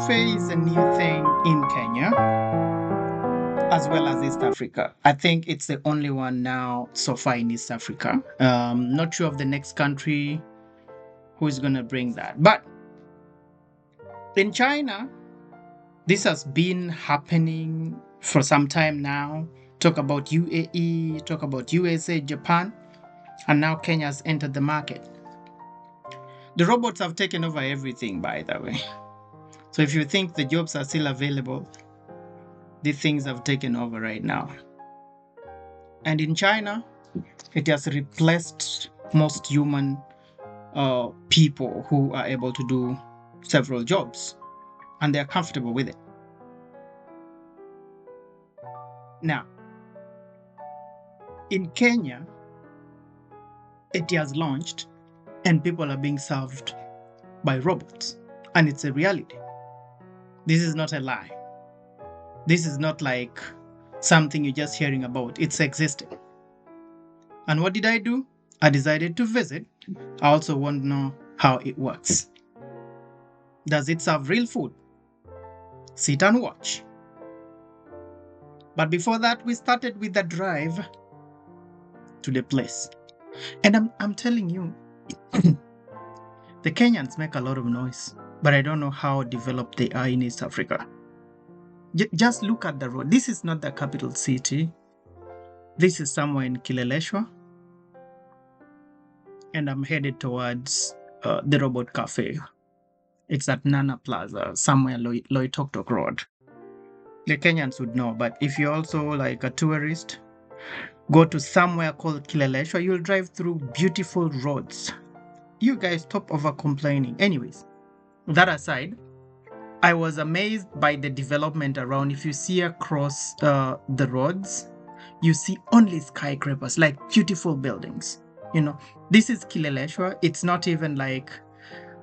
Cafe is a new thing in Kenya as well as East Africa. I think it's the only one now so far in East Africa. Not sure of the next country who is going to bring that. But in China, this has been happening for some time now. Talk about UAE, talk about USA, Japan, and now Kenya has entered the market. The robots have taken over everything, by the way. So if you think the jobs are still available, these things have taken over right now. And in China, it has replaced most human people who are able to do several jobs, and they're comfortable with it. Now, in Kenya, it has launched and people are being served by robots, and it's a reality. This is not a lie. This is not like something you're just hearing about. It's existing. And what did I do? I decided to visit. I also want to know how it works. Does it serve real food? Sit and watch. But before that, we started with the drive to the place. And I'm telling you, the Kenyans make a lot of noise, but I don't know how developed they are in East Africa. Just look at the road. This is not the capital city. This is somewhere in Kileleshwa. And I'm headed towards the Robot Cafe. It's at Nana Plaza, somewhere Loitoktok Road. The Kenyans would know, but if you're also like a tourist, go to somewhere called Kileleshwa, you'll drive through beautiful roads. You guys stop over complaining. Anyways, that aside, I was amazed by the development around. If you see across the roads, you see only skyscrapers, like beautiful buildings. You know, this is Kileleshwa. It's not even like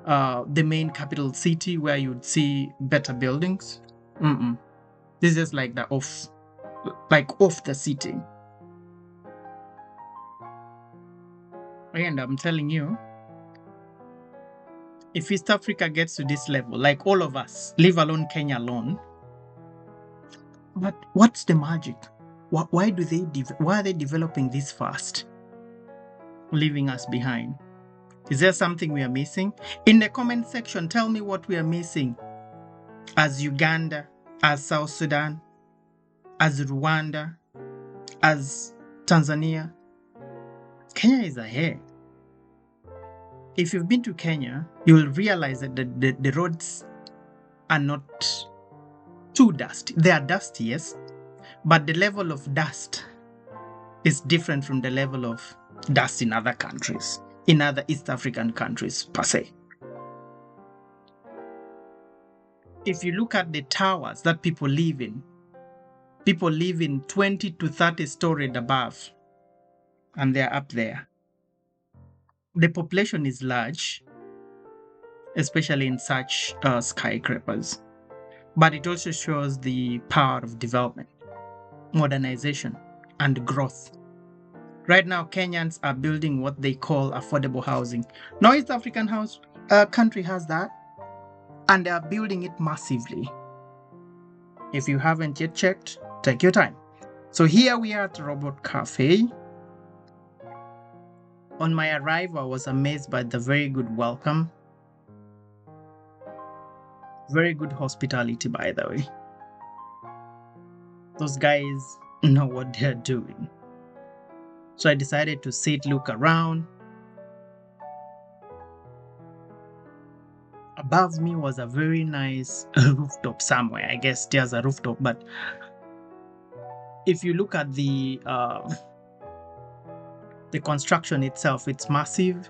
the main capital city where you'd see better buildings. This is like off the city. And I'm telling you, if East Africa gets to this level, like all of us, leave alone Kenya alone, but what's the magic? Why are they developing this fast, leaving us behind? Is there something we are missing? In the comment section, tell me what we are missing as Uganda, as South Sudan, as Rwanda, as Tanzania. Kenya is ahead. If you've been to Kenya, you'll realize that the roads are not too dusty. They are dusty, yes, but the level of dust is different from the level of dust in other countries, in other East African countries per se. If you look at the towers that people live in 20 to 30 stories above, and they're up there. The population is large, especially in such skyscrapers, but it also shows the power of development, modernization, and growth. Right now, Kenyans are building what they call affordable housing. No East African country has that, and they are building it massively. If you haven't yet checked, take your time. So here we are at the Robot Cafe. On my arrival, I was amazed by the very good welcome. Very good hospitality, by the way. Those guys know what they're doing. So I decided to sit, look around. Above me was a very nice rooftop somewhere. I guess there's a rooftop, but if you look at the construction itself, it's massive.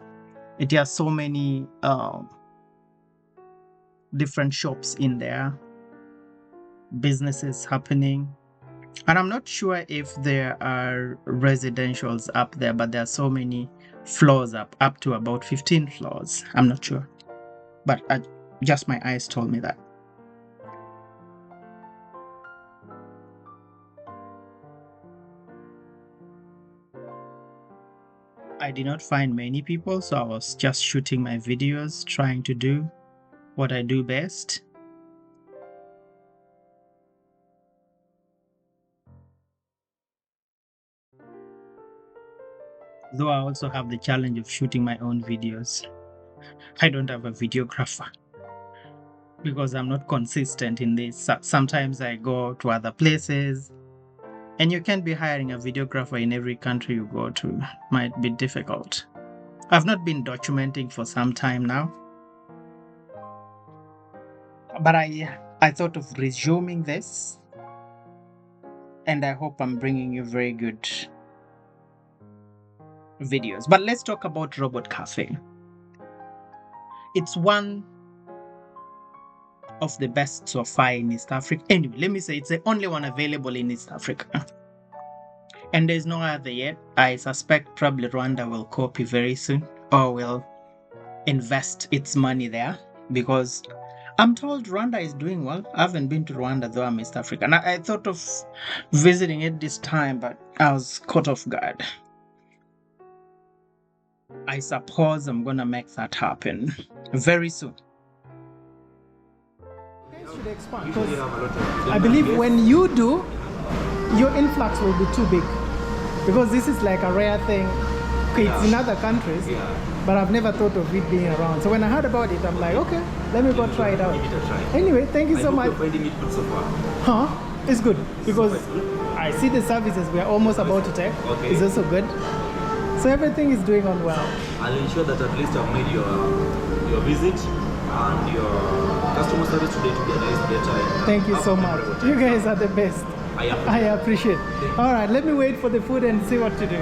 It has so many different shops in there, businesses happening. And I'm not sure if there are residentials up there, but there are so many floors up to about 15 floors. I'm not sure, but just my eyes told me that. I did not find many people, so I was just shooting my videos, trying to do what I do best. Though I also have the challenge of shooting my own videos. I don't have a videographer because I'm not consistent in this. Sometimes I go to other places, and you can't be hiring a videographer in every country you go to. Might be difficult. I've not been documenting for some time now, but I thought of resuming this, and I hope I'm bringing you very good videos. But let's talk about Robot Cafe. It's one of the best so far in East Africa. Anyway, let me say it's the only one available in East Africa. And there's no other yet. I suspect probably Rwanda will copy very soon or will invest its money there, because I'm told Rwanda is doing well. I haven't been to Rwanda, though I'm East African. I thought of visiting it this time, but I was caught off guard. I suppose I'm gonna make that happen very soon. Should expand, because I believe when you do, your influx will be too big, because this is like a rare thing. Okay, it's in other countries, but I've never thought of it being around. So when I heard about it, I'm like, okay, let me go try it out. Anyway, thank you so much. Finding it good so far. Huh? It's good because I see the services we are almost about to take. Okay. It's also good. So everything is doing on well. I'll ensure that at least I've made your visit and your customer service today to be a nice better. Thank you so much. You guys are the best. I appreciate. All right, let me wait for the food and see what to do.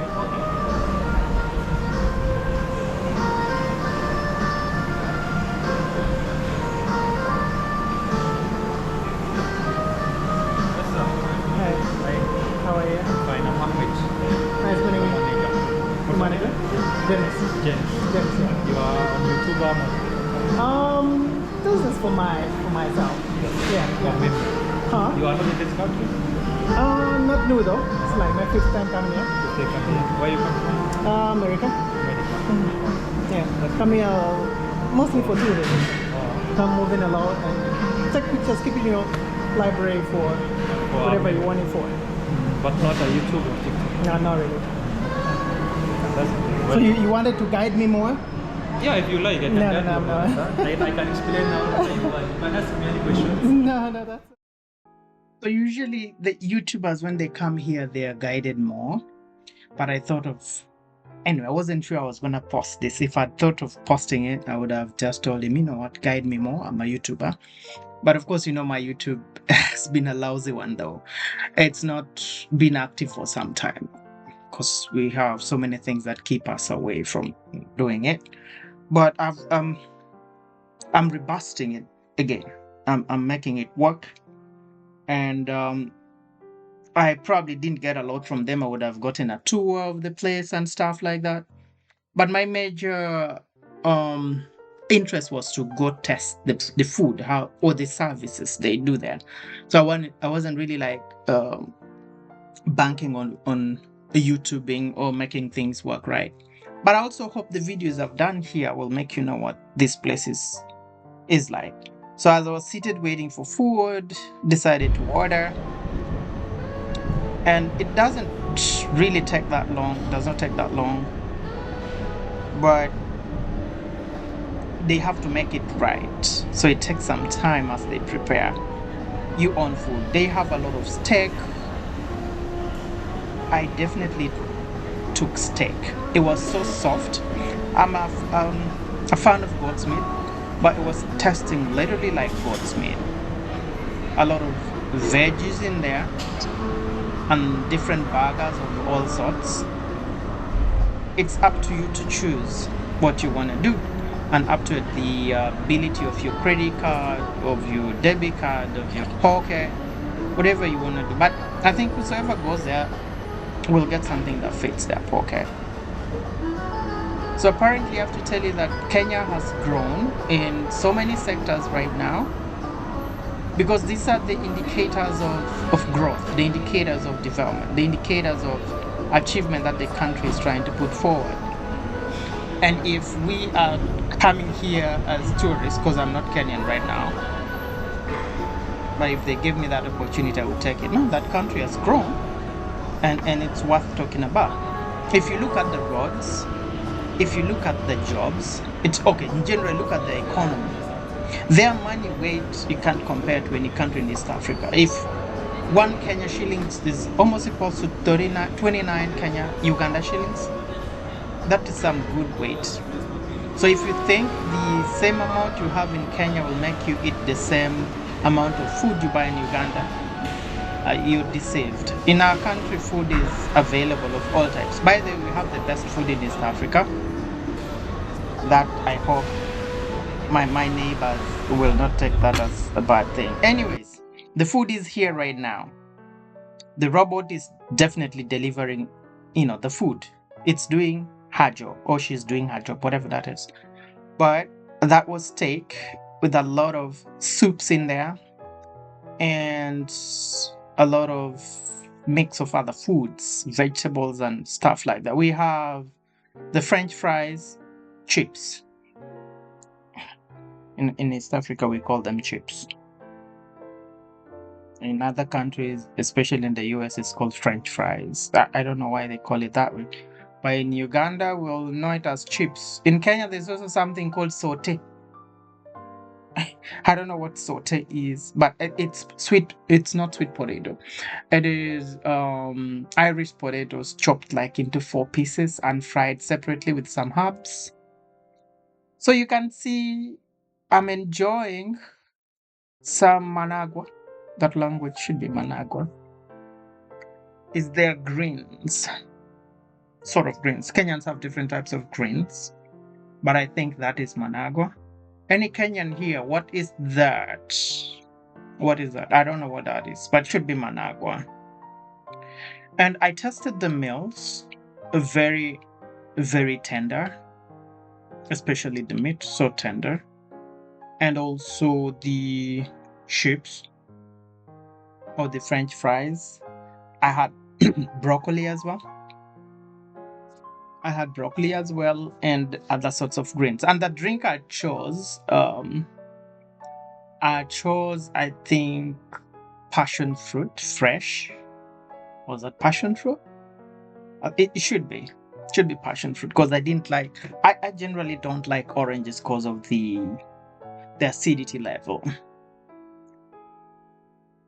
Hi. How are you? Fine, I'm Ahmed. Nice meeting you. Monica? Dennis. James. Dennis, yeah. You are on YouTube or This is for myself. Yeah. maybe? Huh? You are not in this country? Not new though. It's like my 5th time coming here. You take country. Where you come from? America. America. Yeah. Come here mostly for tourism. Oh, Come moving along and take pictures, keep in your library for whatever you want it for. but not a YouTube or TikTok. No, not really. That's So you wanted to guide me more? yeah, if you like, I can No, guide no, you no. about that. I can explain now. You can ask me any questions. No, that's... So usually the YouTubers, when they come here, they are guided more. But I thought of, anyway, I wasn't sure I was gonna post this. If I'd thought of posting it, I would have just told him, you know what, guide me more. I'm a YouTuber. But of course, you know, my YouTube has been a lousy one though. It's not been active for some time because we have so many things that keep us away from doing it. But I'm rebusting it again. I'm making it work. And I probably didn't get a lot from them. I would have gotten a tour of the place and stuff like that. But my major interest was to go test the food, how or the services they do there. So I wasn't really like banking on YouTubing or making things work right. But I also hope the videos I've done here will make you know what this place is like. So as I was seated waiting for food, decided to order. And it doesn't really take that long, does not take that long. But they have to make it right. So it takes some time as they prepare you own food. They have a lot of steak. I definitely took steak. It was so soft. I'm a fan of goat's meat, but it was tasting literally like goat's meat. A lot of veggies in there and different burgers of all sorts. It's up to you to choose what you want to do, and up to the ability of your credit card, of your debit card, of your pocket, whatever you want to do. But I think whoever goes there will get something that fits their pocket. So apparently I have to tell you that Kenya has grown in so many sectors right now, because these are the indicators of growth, the indicators of development, the indicators of achievement that the country is trying to put forward. And if we are coming here as tourists, because I'm not Kenyan right now, but if they give me that opportunity, I would take it. No, that country has grown, and it's worth talking about. if you look at the roads, if you look at the jobs, it's okay. In general, look at the economy. Their money weight, you can't compare to any country in East Africa. If one Kenya shillings is almost equal to 29 Kenya Uganda shillings, that is some good weight. So if you think the same amount you have in Kenya will make you eat the same amount of food you buy in Uganda, you're deceived. In our country, food is available of all types. By the way, we have the best food in East Africa. That I hope my neighbors will not take that as a bad thing. Anyways, the food is here right now. The robot is definitely delivering, the food. It's doing her job, or she's doing her job, whatever that is. But that was steak with a lot of soups in there and a lot of mix of other foods, vegetables and stuff like that. We have the French fries, chips. In East Africa, we call them chips. In other countries, especially in the US, it's called French fries. I don't know why they call it that way. But in Uganda, we'll know it as chips. In Kenya, there's also something called saute. I don't know what saute is, but it's sweet. It's not sweet potato. It is Irish potatoes chopped like into 4 pieces and fried separately with some herbs. So you can see I'm enjoying some managua. That language should be managua. Is there greens? Sort of greens. Kenyans have different types of greens, but I think that is managua. Any Kenyan here, what is that? What is that? I don't know what that is, but it should be managua. And I tested the meals, very, very tender, especially the meat, so tender. And also the chips or the French fries. I had broccoli as well. And other sorts of greens. And the drink I chose, I think, passion fruit fresh. Was that passion fruit? It should be. It should be passion fruit because I generally don't like oranges because of the acidity level.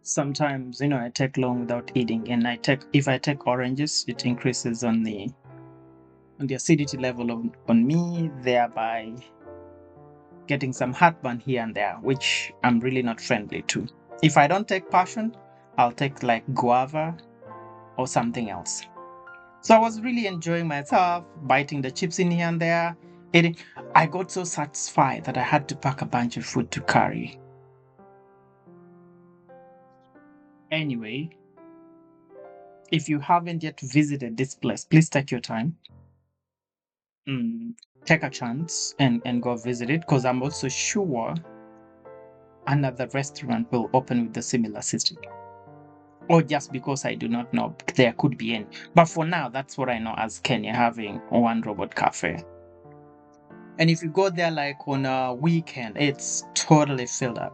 Sometimes, I take long without eating, and if I take oranges, it increases on the acidity level on me, thereby getting some heartburn here and there, which I'm really not friendly to. If I don't take passion, I'll take like guava or something else. So I was really enjoying myself, biting the chips in here and there, eating. I got so satisfied that I had to pack a bunch of food to carry. Anyway, if you haven't yet visited this place, please take your time. Take a chance and go visit it, because I'm also sure another restaurant will open with a similar system. Or just because I do not know, there could be any. But for now, that's what I know as Kenya having one robot cafe. And if you go there like on a weekend, it's totally filled up.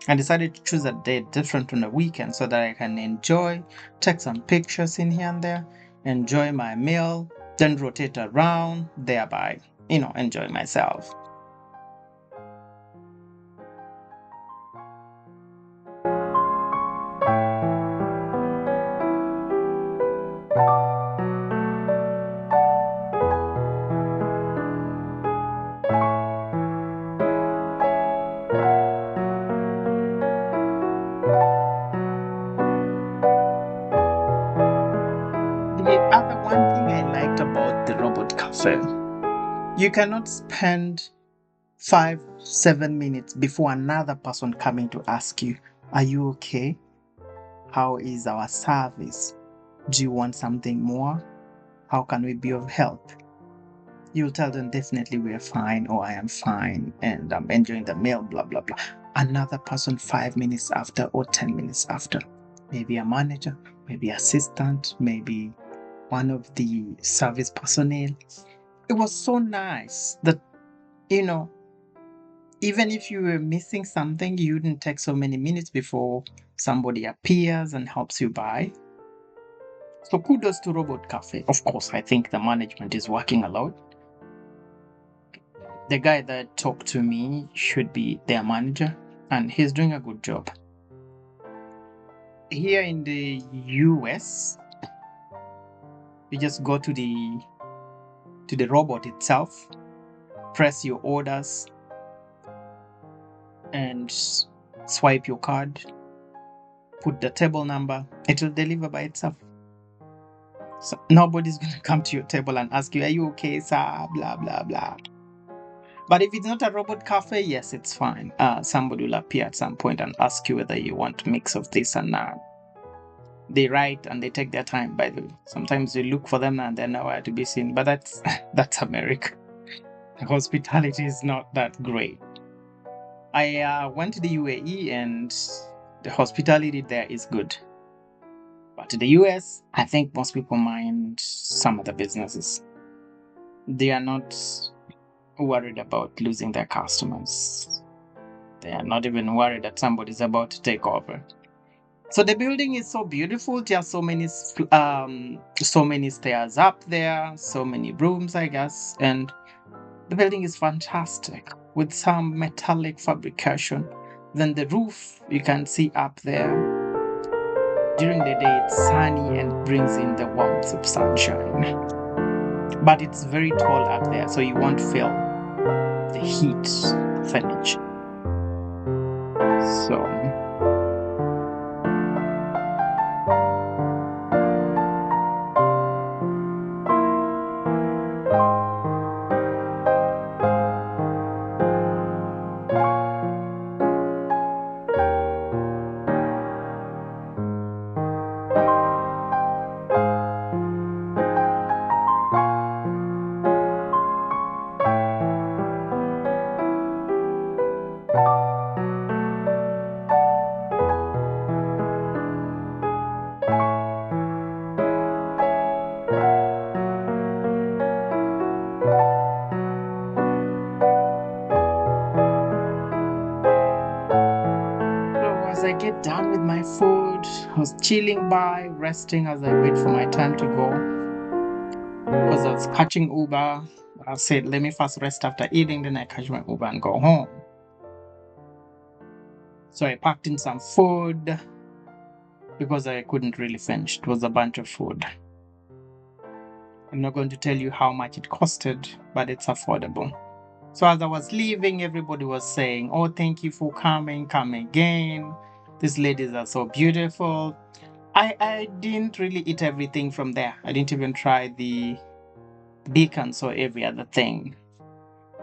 I decided to choose a day different on a weekend so that I can enjoy, take some pictures in here and there, enjoy my meal, then rotate around, thereby, enjoy myself. The other one thing I liked about the robot cafe, you cannot spend 5-7 minutes before another person coming to ask you, are you okay? How is our service? Do you want something more? How can we be of help? You'll tell them definitely we're fine, or I am fine and I'm enjoying the meal, blah blah blah. Another person 5 minutes after or 10 minutes after, maybe a manager, maybe assistant, maybe one of the service personnel. It was so nice that, even if you were missing something, you wouldn't take so many minutes before somebody appears and helps you buy. So kudos to Robot Cafe. Of course, I think the management is working a lot. The guy that talked to me should be their manager, and he's doing a good job. Here in the US, you just go to the robot itself, press your orders, and swipe your card, put the table number, it will deliver by itself. So nobody's going to come to your table and ask you, are you okay, sir? Blah, blah, blah. But if it's not a Robot Cafe, yes, it's fine. Somebody will appear at some point and ask you whether you want a mix of this and that. They write and they take their time, by the way. Sometimes you look for them and they're nowhere to be seen. But that's America. The hospitality is not that great. I went to the UAE and the hospitality there is good. But in the US, I think most people mind some of the businesses. They are not worried about losing their customers. They are not even worried that somebody's about to take over. So the building is so beautiful. There are so many stairs up there, so many rooms, I guess, and the building is fantastic with some metallic fabrication. Then the roof you can see up there. During the day, it's sunny and brings in the warmth of sunshine. But it's very tall up there, so you won't feel the heat of energy. So as I get done with my food, I was chilling by, resting as I wait for my time to go. Because I was catching Uber. I said, let me first rest after eating, then I catch my Uber and go home. So I packed in some food because I couldn't really finish. It was a bunch of food. I'm not going to tell you how much it costed, but it's affordable. So as I was leaving, everybody was saying, oh, thank you for coming, come again. These ladies are so beautiful. I didn't really eat everything from there. I didn't even try the beacons or every other thing.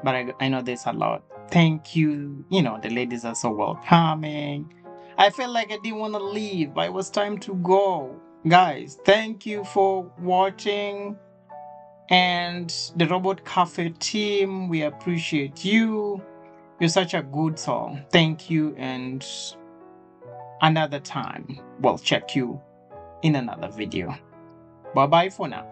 But I know there's a lot. Thank you. You know, the ladies are so welcoming. I felt like I didn't want to leave, but it was time to go. Guys, thank you for watching. And the Robot Cafe team, we appreciate you. You're such a good soul. Thank you. And another time, we'll check you in another video. Bye-bye for now.